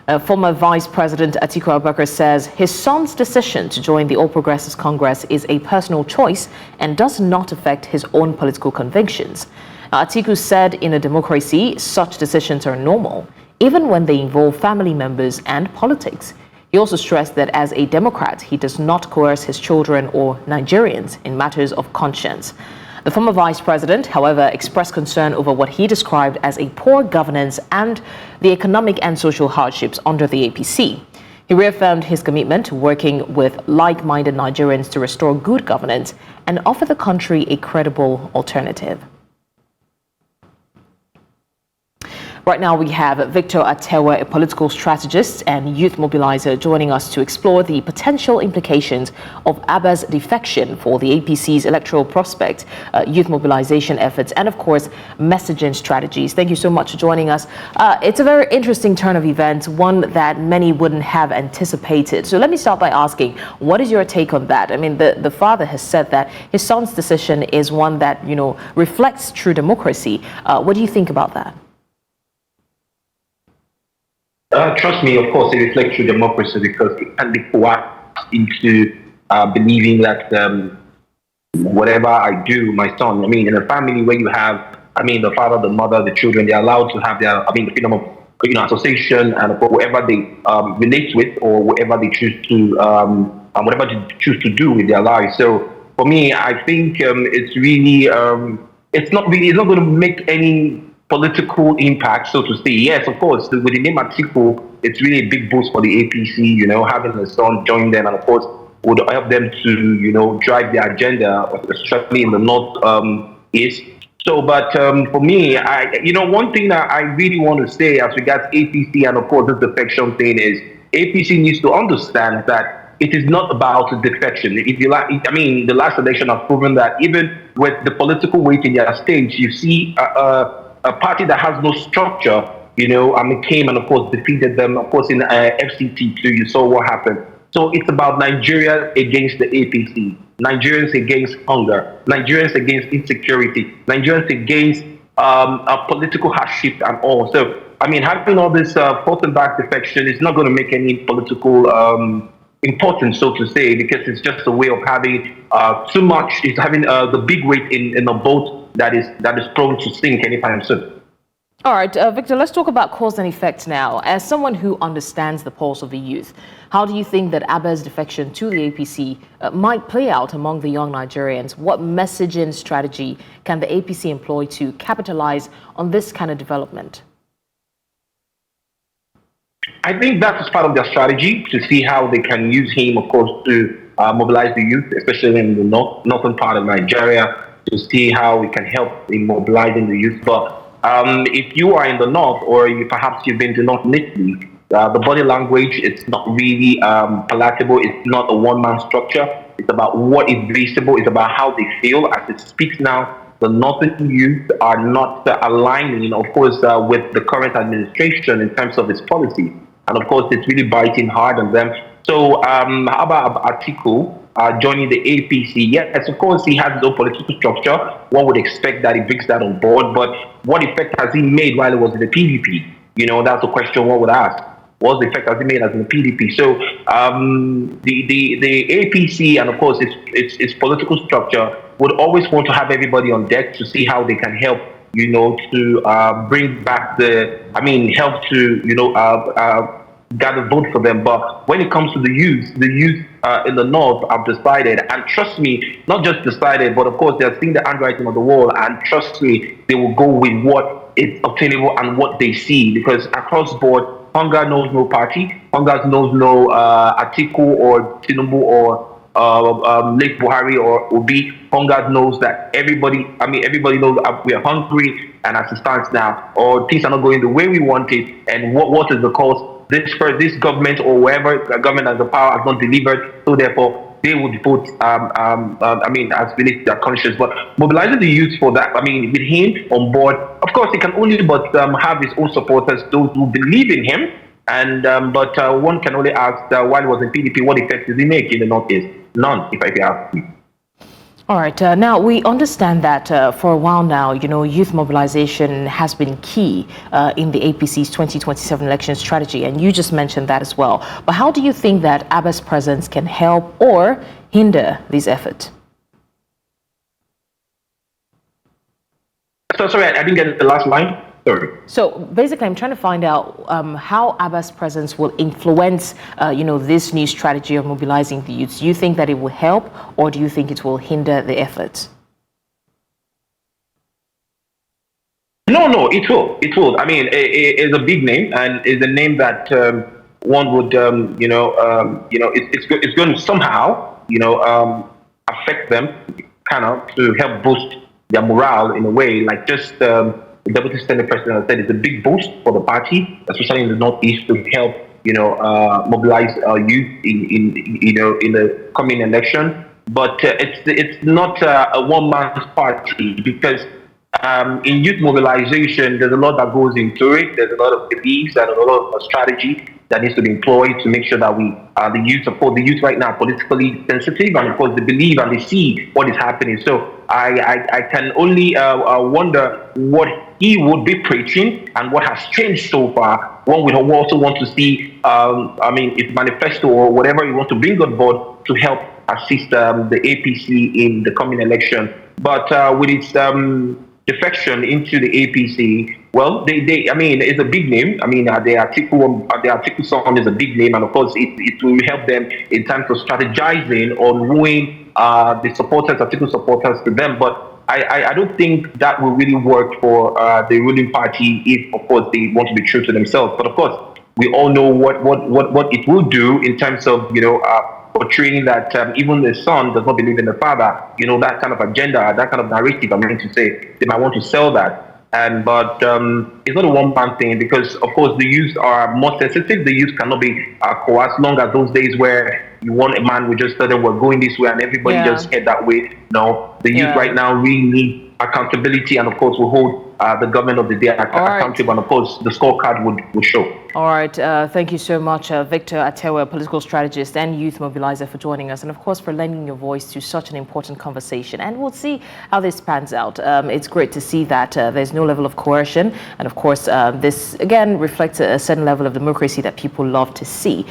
Former Vice President Atiku Abubakar says his son's decision to join the All Progressives Congress is a personal choice and does not affect his own political convictions. Atiku said in a democracy, such decisions are normal, even when they involve family members and politics. He also stressed that as a Democrat, he does not coerce his children or Nigerians in matters of conscience. The former vice president, however, expressed concern over what he described as a poor governance and the economic and social hardships under the APC. He reaffirmed his commitment to working with like-minded Nigerians to restore good governance and offer the country a credible alternative. Right now we have Victor Atewe, a political strategist and youth mobilizer, joining us to explore the potential implications of Abba's defection for the APC's electoral prospect, youth mobilization efforts, and of course, messaging strategies. Thank you so much for joining us. It's a very interesting turn of events, one that many wouldn't have anticipated. So let me start by asking, what is your take on that? I mean, the father has said that his son's decision is one that, reflects true democracy. What do you think about that? Trust me, of course, it reflects true democracy because it can be coerced into believing that whatever I do, my son, in a family where you have, the father, the mother, the children, they're allowed to have their, the freedom of, association and whatever they relate with or whatever they choose to, whatever they choose to do with their lives. So for me, I think it's really, it's not going to make any political impact, so to say. Yes, of course, with the name Atiku, it's really a big boost for the APC, having the son join them, and of course, would help them to, drive their agenda, especially in the north east. So, but for me, one thing that I really want to say as regards APC and of course this defection thing is APC needs to understand that it is not about defection. If you like, the last election has proven that even with the political weight in their stage, you see a party that has no structure, came and of course defeated them, of course in FCT too, you saw what happened. So it's about Nigeria against the APC, Nigerians against hunger, Nigerians against insecurity, Nigerians against political hardship and all. So, having all this forth and back defection is not going to make any political importance, so to say, because it's just a way of having too much, it's having the big weight in a boat that is prone to sink anytime soon. All right, Victor, let's talk about cause and effect now. As someone who understands the pulse of the youth, how do you think that Abba's defection to the APC might play out among the young Nigerians? What messaging strategy can the APC employ to capitalize on this kind of development? I think that is part of their strategy to see how they can use him, of course, to mobilize the youth, especially in the northern part of Nigeria, to see how we can help in mobilizing the youth. But if you are in the north, or perhaps you've been to North lately, the body language, it's not really palatable. It's not a one-man structure. It's about what is visible. It's about how they feel. As it speaks now, the northern youth are not aligning, of course, with the current administration in terms of its policy. And of course, it's really biting hard on them. So Abba Atiku joining the APC, yes, of course, he has his own political structure. One would expect that he brings that on board. But what effect has he made while he was in the PDP? That's a question one would ask. What effect has he made as in the PDP? So the APC and of course its political structure would always want to have everybody on deck to see how they can help, to bring back help to, gather vote for them. But when it comes to the youth in the north have decided, and trust me, not just decided, but of course they're seeing the handwriting on the wall, and trust me, they will go with what is obtainable and what they see, because across board, hunger knows no party, hunger knows no Atiku or Tinubu or Lake Buhari or Obi. Hunger knows that everybody knows we are hungry, and as it stands now, or things are not going the way we want it, and what is the cause? This government or wherever the government has the power has not delivered, so therefore they would vote as beneath their conscience. But mobilizing the youth for that, with him on board, of course he can only but have his own supporters, those who believe in him. And but one can only ask while he was in PDP, what effect did he make in the Northeast? None, if I ask you. All right. Now, we understand that for a while now, youth mobilization has been key in the APC's 2027 election strategy, and you just mentioned that as well. But how do you think that Abba's presence can help or hinder these efforts? So sorry, I didn't get the last line. Sorry. So basically, I'm trying to find out how Abba's presence will influence, this new strategy of mobilizing the youth. Do you think that it will help, or do you think it will hinder the efforts? No, it will. It will. I mean, it's a big name, and it's a name that one would, it's going to somehow, affect them, kind of, to help boost their morale in a way, like just. The Deputy Senate President has said it's a big boost for the party, especially in the Northeast, to help mobilize youth in the coming election. But it's not a one-man party, because in youth mobilization, there's a lot that goes into it. There's a lot of beliefs and a lot of strategy that needs to be employed to make sure that the youth, of course, the youth right now are politically sensitive, and of course they believe and they see what is happening. So I can only wonder what he would be preaching and what has changed so far. One would also want to see, his manifesto or whatever he wants to bring on board to help assist the APC in the coming election. But with its defection into the APC, well, it's a big name. I mean, the Atiku song is a big name, and of course, it will help them in terms of strategizing on wooing the supporters, Atiku supporters, to them. But I don't think that will really work for the ruling party if, of course, they want to be true to themselves. But of course, we all know what it will do in terms of portraying that even the son does not believe in the father. That kind of agenda, that kind of narrative. I mean to say they might want to sell that. But it's not a one-man thing, because of course the youth are more sensitive. The youth cannot be coerced, long as those days where you want a man who just said we're going this way and everybody just head that way. No, the youth right now really need accountability, and of course will hold the government of the day accountable, and of course the scorecard would show. All right, thank you so much, Victor Atewe, political strategist and youth mobilizer, for joining us, and of course for lending your voice to such an important conversation. And we'll see how this pans out. It's great to see that there's no level of coercion, and of course this again reflects a certain level of democracy that people love to see.